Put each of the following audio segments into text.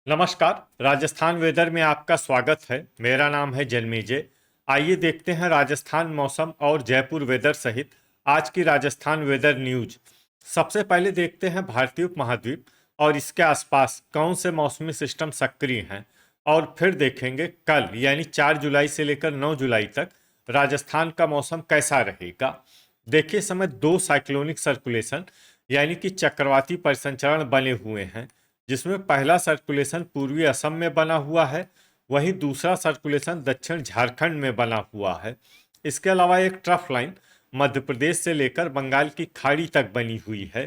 नमस्कार। राजस्थान वेदर में आपका स्वागत है। मेरा नाम है जन्मेजय। आइए देखते हैं राजस्थान मौसम और जयपुर वेदर सहित आज की राजस्थान वेदर न्यूज। सबसे पहले देखते हैं भारतीय उपमहाद्वीप और इसके आसपास कौन से मौसमी सिस्टम सक्रिय हैं, और फिर देखेंगे कल यानी 4 जुलाई से लेकर 9 जुलाई तक राजस्थान का मौसम कैसा रहेगा। देखिए, इस समय दो साइक्लोनिक सर्कुलेशन यानी कि चक्रवाती परिसंचरण बने हुए हैं, जिसमें पहला सर्कुलेशन पूर्वी असम में बना हुआ है, वहीं दूसरा सर्कुलेशन दक्षिण झारखंड में बना हुआ है। इसके अलावा एक ट्रफ लाइन मध्य प्रदेश से लेकर बंगाल की खाड़ी तक बनी हुई है।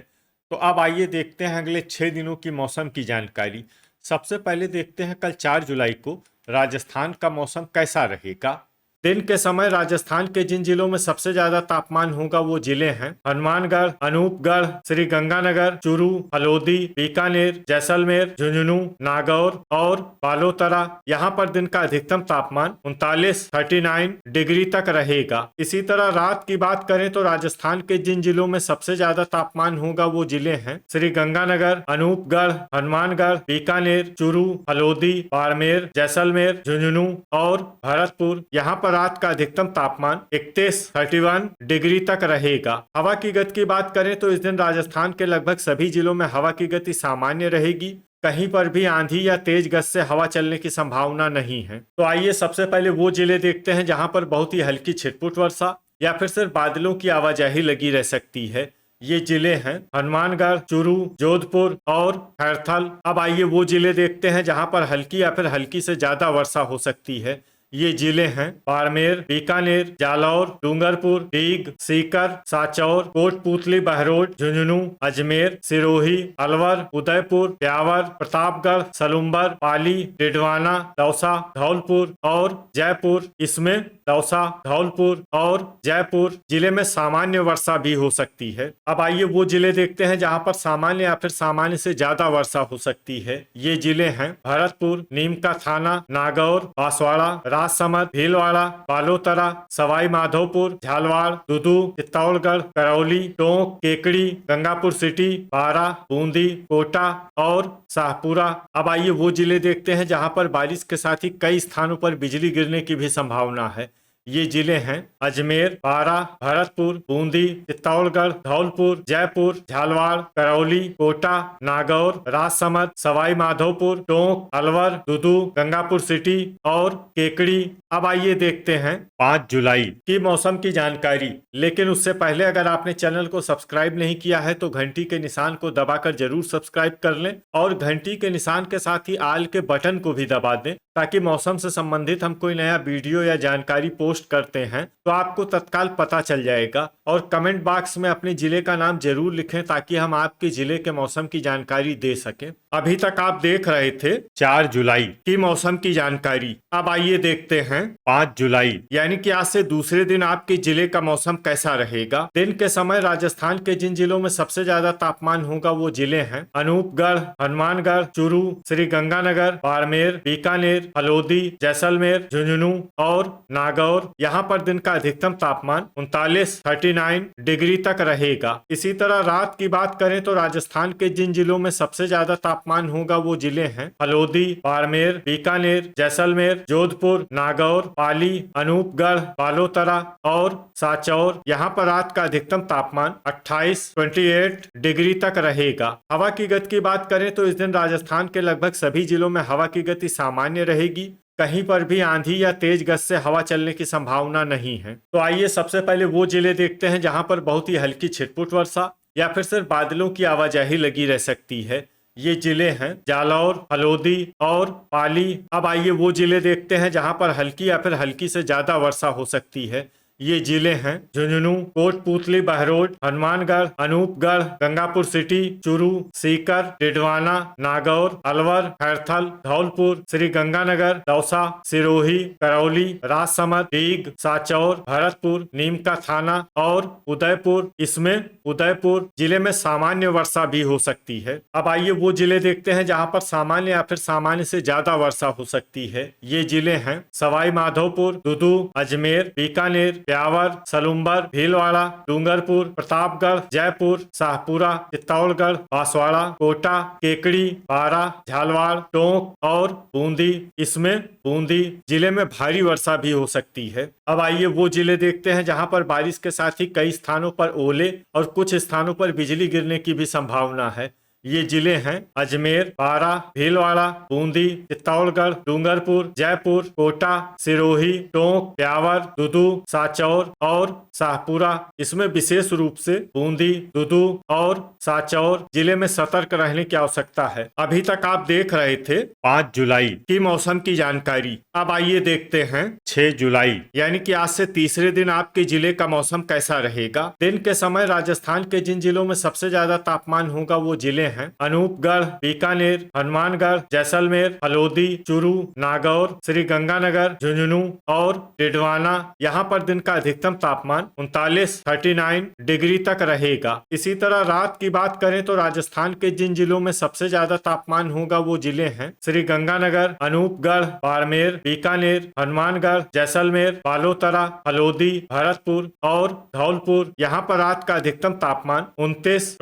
तो अब आइए देखते हैं अगले 6 दिनों की मौसम की जानकारी। सबसे पहले देखते हैं कल 4 जुलाई को राजस्थान का मौसम कैसा रहेगा। दिन के समय राजस्थान के जिन जिलों में सबसे ज्यादा तापमान होगा वो जिले हैं हनुमानगढ़, अनूपगढ़, श्री गंगानगर, चूरू, हलोदी, बीकानेर, जैसलमेर, झुंझुनू, नागौर और बालोतरा। यहाँ पर दिन का अधिकतम तापमान 39 डिग्री तक रहेगा। इसी तरह रात की बात करें तो राजस्थान के जिन जिलों में सबसे ज्यादा तापमान होगा वो जिले हैं श्री गंगानगर, अनूपगढ़, हनुमानगढ़, बीकानेर, चूरू, हलोदी, बाड़मेर, जैसलमेर, झुंझुनू और भरतपुर। यहाँ पर रात का अधिकतम तापमान 31 डिग्री तक रहेगा। हवा की गति की बात करें तो इस दिन राजस्थान के लगभग सभी जिलों में हवा की गति सामान्य रहेगी। कहीं पर भी आंधी या तेज गति से हवा चलने की संभावना नहीं है। तो आइए सबसे पहले वो जिले देखते हैं जहां पर बहुत ही हल्की छिटपुट वर्षा या फिर सिर्फ बादलों की आवाजाही लगी रह सकती है। ये जिले हैं हनुमानगढ़, चूरू, जोधपुर और खैरथल। अब आइए वो जिले देखते हैं जहां पर हल्की या फिर हल्की से ज्यादा वर्षा हो सकती है। ये जिले हैं बाड़मेर, बीकानेर, जालौर, डूंगरपुर, डीग, सीकर, साचौर, कोटपूतली, बहरोड, झुंझुनू, अजमेर, सिरोही, अलवर, उदयपुर, ब्यावर, प्रतापगढ़, सलुम्बर, पाली, डिडवाना, दौसा, धौलपुर और जयपुर। इसमें दौसा, धौलपुर और जयपुर जिले में सामान्य वर्षा भी हो सकती है। अब आइए वो जिले देखते हैं जहां पर सामान्य या फिर सामान्य से ज्यादा वर्षा हो सकती है। ये जिले हैं भरतपुर, नीमका थाना, नागौर, बांसवाड़ा, राजसमंद, भीलवाड़ा, बालोतरा, सवाई माधोपुर, झालवाड़, दुदू, चित्तौड़गढ़, करौली, टोंक, केकड़ी, गंगापुर सिटी, बारा, बूंदी, कोटा और शाहपुरा। अब आइए वो जिले देखते हैं जहां पर बारिश के साथ ही कई स्थानों पर बिजली गिरने की भी संभावना है। ये जिले हैं अजमेर, बारा, भरतपुर, बूंदी, चित्तौड़गढ़, धौलपुर, जयपुर, झालवाड़, करौली, कोटा, नागौर, राजसमंद, सवाई माधोपुर, टोंक, अलवर, दुदू, गंगापुर सिटी और केकड़ी। अब आइए देखते हैं 5 जुलाई की मौसम की जानकारी। लेकिन उससे पहले अगर आपने चैनल को सब्सक्राइब नहीं किया है तो घंटी के निशान को दबाकर जरूर सब्सक्राइब कर लें और घंटी के निशान के साथ ही आल के बटन को भी दबा दें, ताकि मौसम से संबंधित हम कोई नया वीडियो या जानकारी पोस्ट करते हैं तो आपको तत्काल पता चल जाएगा। और कमेंट बॉक्स में अपने जिले का नाम जरूर लिखें ताकि हम आपके जिले के मौसम की जानकारी दे सकें। अभी तक आप देख रहे थे 4 जुलाई की मौसम की जानकारी। अब आइए देखते हैं 5 जुलाई यानी कि आज से दूसरे दिन आपके जिले का मौसम कैसा रहेगा। दिन के समय राजस्थान के जिन जिलों में सबसे ज्यादा तापमान होगा वो जिले हैं अनूपगढ़, हनुमानगढ़, चूरू, श्री गंगानगर, बाड़मेर, बीकानेर, हलोदी, जैसलमेर, झुंझुनू और नागौर। यहाँ पर दिन का अधिकतम तापमान 39 डिग्री तक रहेगा। इसी तरह रात की बात करें तो राजस्थान के जिन जिलों में सबसे ज्यादा तापमान होगा वो जिले हैं हलोदी, बाड़मेर, बीकानेर, जैसलमेर, जोधपुर, नागौर, पाली, अनूपगढ़, बालोतरा और साचौर। यहाँ पर रात का अधिकतम तापमान 28 डिग्री तक रहेगा। हवा की गति की बात करें तो इस दिन राजस्थान के लगभग सभी जिलों में हवा की गति सामान्य रहेगी। कहीं पर भी आंधी या तेज गति से हवा चलने की संभावना नहीं है। तो आइए सबसे पहले वो जिले देखते हैं जहां पर बहुत ही हल्की छिटपुट वर्षा या फिर सिर्फ बादलों की आवाजाही लगी रह सकती है। ये जिले हैं जालौर, हलोदी और पाली। अब आइए वो जिले देखते हैं जहां पर हल्की या फिर हल्की से ज्यादा वर्षा हो सकती है। ये जिले हैं झुंझुनू, कोटपूतली, बहरोड, हनुमानगढ़, अनूपगढ़, गंगापुर सिटी, चूरू, सीकर, डिडवाना, नागौर, अलवर, खैरथल, धौलपुर, श्री गंगानगर, दौसा, सिरोही, करौली, राजसमंद, डीग, साचौर, भरतपुर, नीमका थाना और उदयपुर। इसमें उदयपुर जिले में सामान्य वर्षा भी हो सकती है। अब आइए वो जिले देखते हैं जहां पर सामान्य या फिर सामान्य से ज्यादा वर्षा हो सकती है। ये जिले हैं सवाई माधोपुर, दुदू, अजमेर, बीकानेर, ब्यावर, सलुम्बर, भीलवाड़ा, डूंगरपुर, प्रतापगढ़, जयपुर, शाहपुरा, चित्तौड़गढ़, बांसवाड़ा, कोटा, केकड़ी, बारा, झालवाड़, टोंक और बूंदी। इसमें बूंदी जिले में भारी वर्षा भी हो सकती है। अब आइए वो जिले देखते हैं जहां पर बारिश के साथ ही कई स्थानों पर ओले और कुछ स्थानों पर बिजली गिरने की भी संभावना है। ये जिले हैं अजमेर, बारा, भीलवाड़ा, बूंदी, चित्तौड़गढ़, डूंगरपुर, जयपुर, कोटा, सिरोही, टोंक, ब्यावर, दुदू, सांचौर और शाहपुरा। इसमें विशेष रूप से बूंदी, दुदू और सांचौर जिले में सतर्क रहने की आवश्यकता है। अभी तक आप देख रहे थे 5 जुलाई की मौसम की जानकारी। अब आइए देखते हैं 6 जुलाई यानी कि आज से तीसरे दिन आपके जिले का मौसम कैसा रहेगा। दिन के समय राजस्थान के जिन जिलों में सबसे ज्यादा तापमान होगा वो जिले हैं अनूपगढ़, बीकानेर, हनुमानगढ़, जैसलमेर, हलोदी, चूरू, नागौर, श्री गंगानगर, झुंझुनू और डिडवाना। यहाँ पर दिन का अधिकतम तापमान 39 डिग्री तक रहेगा। इसी तरह रात की बात करें तो राजस्थान के जिन जिलों में सबसे ज्यादा तापमान होगा वो जिले हैं श्री गंगानगर, अनूपगढ़, बाड़मेर, बीकानेर, हनुमानगढ़, जैसलमेर, बालोतरा, हलोदी, भरतपुर और धौलपुर। यहाँ पर रात का अधिकतम तापमान 29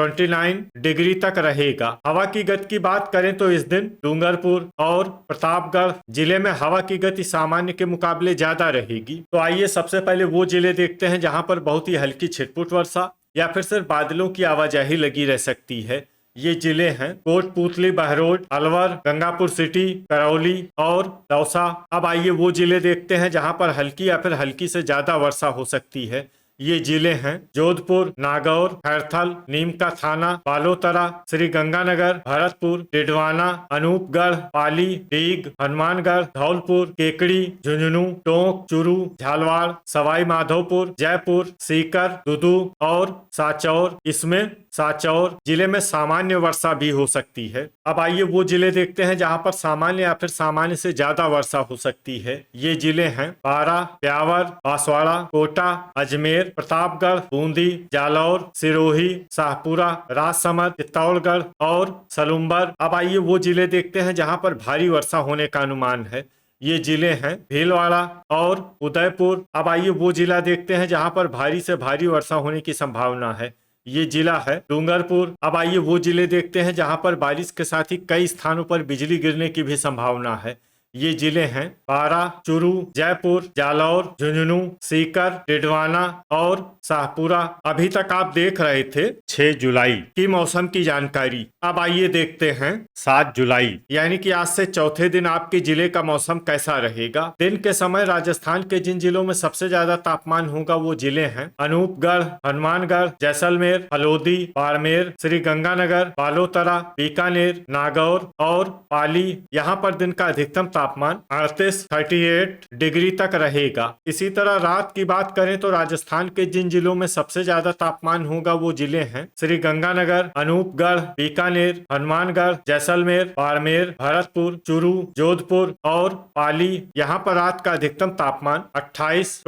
डिग्री तक रहेगा। हवा की गति की बात करें तो इस दिन डूंगरपुर और प्रतापगढ़ जिले में हवा की गति सामान्य के मुकाबले ज्यादा रहेगी। तो आइए सबसे पहले वो जिले देखते हैं जहां पर बहुत ही हल्की छिटपुट वर्षा या फिर सिर्फ बादलों की आवाजाही लगी रह सकती है। ये जिले हैं कोटपूतली, बहरोड, अलवर, गंगापुर सिटी, करौली और दौसा। अब आइए वो जिले देखते हैं जहां पर हल्की या फिर हल्की से ज्यादा वर्षा हो सकती है। ये जिले हैं जोधपुर, नागौर, खैरथल, नीम का थाना, बालोतरा, श्री गंगानगर, भरतपुर, डिडवाना, अनूपगढ़, पाली, डीग, हनुमानगढ़, धौलपुर, केकड़ी, झुंझुनू, टोंक, चूरू, झालवाड़, सवाई माधोपुर, जयपुर, सीकर, दुदू और सांचौर। इसमें सांचौर जिले में सामान्य वर्षा भी हो सकती है। अब आइए वो जिले देखते हैं जहां पर सामान्य या फिर सामान्य से ज्यादा वर्षा हो सकती है। ये जिले हैं बारा, ब्यावर, बांसवाड़ा, कोटा, अजमेर, प्रतापगढ़, बूंदी, जालौर, सिरोही, शाहपुरा, राजसमंद, चित्तौड़गढ़ और सलुम्बर। अब आइए वो जिले देखते हैं जहां पर भारी वर्षा होने का अनुमान है। ये जिले हैं भीलवाड़ा और उदयपुर। अब आइए वो जिला देखते हैं जहां पर भारी से भारी वर्षा होने की संभावना है। ये जिला है डूंगरपुर। अब आइए वो जिले देखते हैं जहां पर बारिश के साथ ही कई स्थानों पर बिजली गिरने की भी संभावना है। ये जिले हैं बारा, चूरू, जयपुर, जालौर, झुंझुनू, सीकर, डिडवाना और शाहपुरा। अभी तक आप देख रहे थे 6 जुलाई की मौसम की जानकारी। अब आइए देखते हैं 7 जुलाई यानी कि आज से चौथे दिन आपके जिले का मौसम कैसा रहेगा। दिन के समय राजस्थान के जिन जिलों में सबसे ज्यादा तापमान होगा वो जिले हैं अनूपगढ़, हनुमानगढ़, जैसलमेर, हलोदी, बाड़मेर, श्री गंगानगर, बालोतरा, बीकानेर, नागौर और पाली। यहाँ पर दिन का अधिकतम तापमान 38 डिग्री तक रहेगा। इसी तरह रात की बात करें तो राजस्थान के जिन जिलों में सबसे ज्यादा तापमान होगा वो जिले हैं श्री गंगानगर, अनूपगढ़, बीकानेर, हनुमानगढ़, जैसलमेर, बाड़मेर, भरतपुर, चूरू, जोधपुर और पाली। यहाँ पर रात का अधिकतम तापमान 28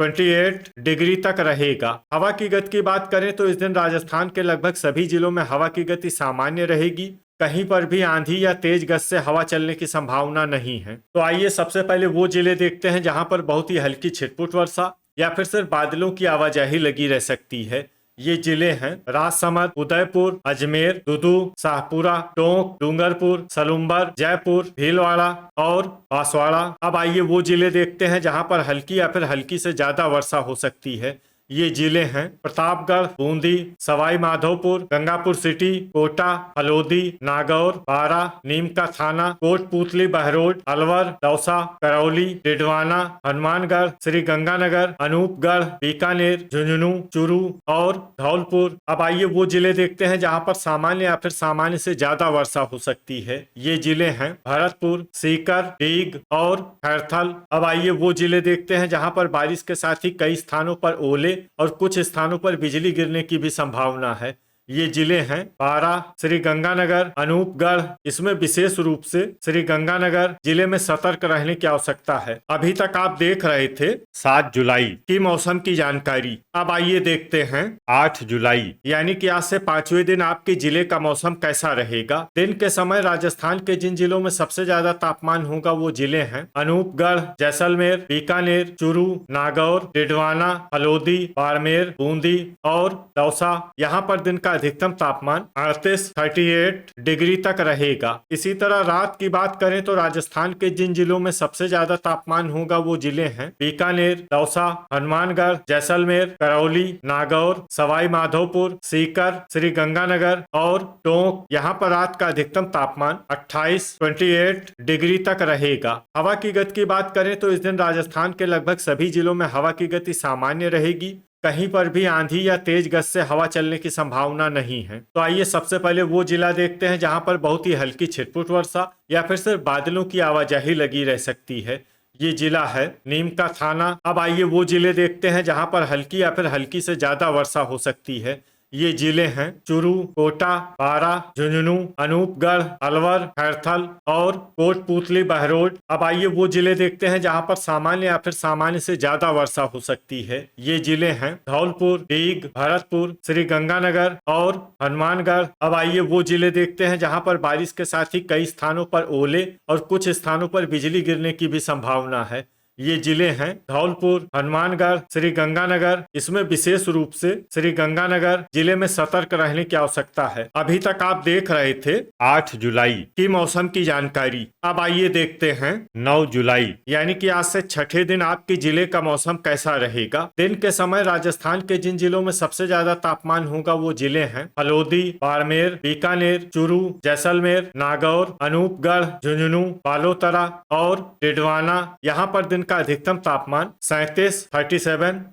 डिग्री तक रहेगा। हवा की गति की बात करें तो इस दिन राजस्थान के लगभग सभी जिलों में हवा की गति सामान्य रहेगी। कहीं पर भी आंधी या तेज गति से हवा चलने की संभावना नहीं है। तो आइए सबसे पहले वो जिले देखते हैं जहां पर बहुत ही हल्की छिटपुट वर्षा या फिर सिर्फ बादलों की आवाजाही लगी रह सकती है। ये जिले हैं राजसमंद, उदयपुर, अजमेर, दुदू, शाहपुरा, टोंक, डूंगरपुर, सलुम्बर, जयपुर, भीलवाड़ा और बांसवाड़ा। अब आइए वो जिले देखते हैं जहां पर हल्की या फिर हल्की से ज्यादा वर्षा हो सकती है। ये जिले हैं प्रतापगढ़, बूंदी, सवाई माधोपुर, गंगापुर सिटी, कोटा, हलोदी, नागौर, बारा, नीम का थाना, कोटपूतली, बहरोड, अलवर, दौसा, करौली, डिडवाना, हनुमानगढ़, श्री गंगानगर, अनूपगढ़, बीकानेर, झुंझुनू, चूरू और धौलपुर। अब आइए वो जिले देखते हैं जहां पर सामान्य या फिर सामान्य से ज्यादा वर्षा हो सकती है। ये जिले हैं भरतपुर, सीकर, डीग और खैरथल। अब आइए वो जिले देखते हैं जहां पर बारिश के साथ ही कई स्थानों पर ओले और कुछ स्थानों पर बिजली गिरने की भी संभावना है। ये जिले हैं बारां, श्री गंगानगर, अनूपगढ़। इसमें विशेष रूप से श्री गंगानगर जिले में सतर्क रहने की आवश्यकता है। अभी तक आप देख रहे थे 7 जुलाई की मौसम की जानकारी। अब आइए देखते हैं 8 जुलाई यानी कि आज से 5वें दिन आपके जिले का मौसम कैसा रहेगा। दिन के समय राजस्थान के जिन जिलों में सबसे ज्यादा तापमान होगा वो जिले हैं अनूपगढ़, जैसलमेर, बीकानेर, चूरू, नागौर, डिडवाना, हल्द्वानी, बाड़मेर, बूंदी और दौसा। यहाँ पर दिन का अधिकतम तापमान 38 डिग्री तक रहेगा। इसी तरह रात की बात करें तो राजस्थान के जिन जिलों में सबसे ज्यादा तापमान होगा वो जिले हैं बीकानेर, दौसा, हनुमानगढ़, जैसलमेर, करौली, नागौर, सवाई माधोपुर, सीकर, श्री गंगानगर और टोंक। यहाँ पर रात का अधिकतम तापमान 28 डिग्री तक रहेगा। हवा की गति की बात करें तो इस दिन राजस्थान के लगभग सभी जिलों में हवा की गति सामान्य रहेगी। कहीं पर भी आंधी या तेज गति से हवा चलने की संभावना नहीं है। तो आइए सबसे पहले वो जिला देखते हैं जहां पर बहुत ही हल्की छिटपुट वर्षा या फिर सिर्फ बादलों की आवाजाही लगी रह सकती है। ये जिला है नीम का थाना। अब आइए वो जिले देखते हैं जहां पर हल्की या फिर हल्की से ज्यादा वर्षा हो सकती है। ये जिले हैं चूरू, कोटा, बारां, झुंझुनू, अनूपगढ़, अलवर, खैरथल और कोटपूतली, बहरोड। अब आइए वो जिले देखते हैं जहां पर सामान्य या फिर सामान्य से ज्यादा वर्षा हो सकती है। ये जिले हैं धौलपुर, डीग, भरतपुर, श्री गंगानगर और हनुमानगढ़। अब आइए वो जिले देखते हैं जहां पर बारिश के साथ ही कई स्थानों पर ओले और कुछ स्थानों पर बिजली गिरने की भी संभावना है। ये जिले हैं धौलपुर, हनुमानगढ़, श्री गंगानगर। इसमें विशेष रूप से श्री गंगानगर जिले में सतर्क रहने की आवश्यकता है। अभी तक आप देख रहे थे 8 जुलाई की मौसम की जानकारी। अब आइए देखते हैं 9 जुलाई यानी कि आज से छठे दिन आपके जिले का मौसम कैसा रहेगा। दिन के समय राजस्थान के जिन जिलों में सबसे ज्यादा तापमान होगा वो जिले हैं हल्द्वानी, बाड़मेर, बीकानेर, चूरू, जैसलमेर, नागौर, अनूपगढ़, झुंझुनू, बालोतरा और डिडवाना। यहाँ पर दिन का अधिकतम तापमान 37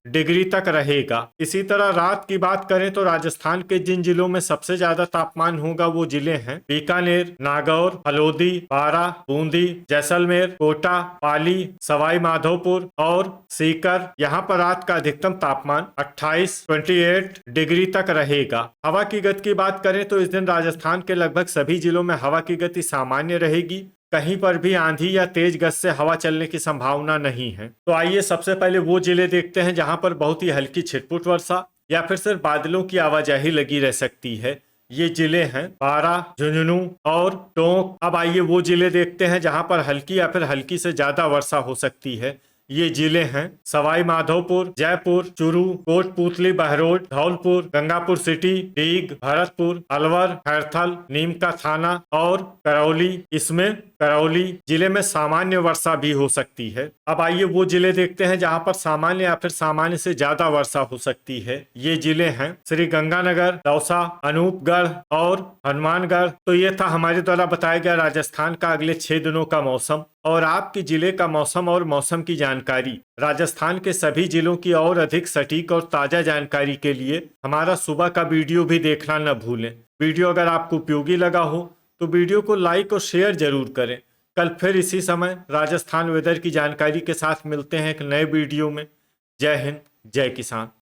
डिग्री तक रहेगा। इसी तरह रात की बात करें तो राजस्थान के जिन जिलों में सबसे ज्यादा तापमान होगा वो जिले हैं बीकानेर, नागौर, हल्द्वानी, बारां, बूंदी, जैसलमेर, कोटा, पाली, सवाई माधोपुर और सीकर। यहाँ पर रात का अधिकतम तापमान 28 डिग्री तक रहेगा। हवा की गति की बात करें तो इस दिन राजस्थान के लगभग सभी जिलों में हवा की गति सामान्य रहेगी। कहीं पर भी आंधी या तेज गति से हवा चलने की संभावना नहीं है। तो आइए सबसे पहले वो जिले देखते हैं जहां पर बहुत ही हल्की छिटपुट वर्षा या फिर सिर्फ बादलों की आवाजाही लगी रह सकती है। ये जिले हैं बारां, झुंझुनू और टोंक। अब आइए वो जिले देखते हैं जहां पर हल्की या फिर हल्की से ज्यादा वर्षा हो सकती है। ये जिले हैं सवाई माधोपुर, जयपुर, चूरू, कोटपूतली, बहरोड, धौलपुर, गंगापुर सिटी, डीग, भरतपुर, अलवर, खैरथल, नीम का थाना और करौली। इसमें करौली जिले में सामान्य वर्षा भी हो सकती है। अब आइए वो जिले देखते हैं जहां पर सामान्य या फिर सामान्य से ज्यादा वर्षा हो सकती है। ये जिले हैं श्री गंगानगर, दौसा, अनूपगढ़ और हनुमानगढ़। तो ये था हमारे द्वारा बताया गया राजस्थान का अगले 6 दिनों का मौसम और आपके जिले का मौसम और मौसम की जानकारी। राजस्थान के सभी जिलों की और अधिक सटीक और ताजा जानकारी के लिए हमारा सुबह का वीडियो भी देखना न भूलें। वीडियो अगर आपको उपयोगी लगा हो तो वीडियो को लाइक और शेयर जरूर करें। कल फिर इसी समय राजस्थान वेदर की जानकारी के साथ मिलते हैं एक नए वीडियो में। जय हिंद, जय किसान।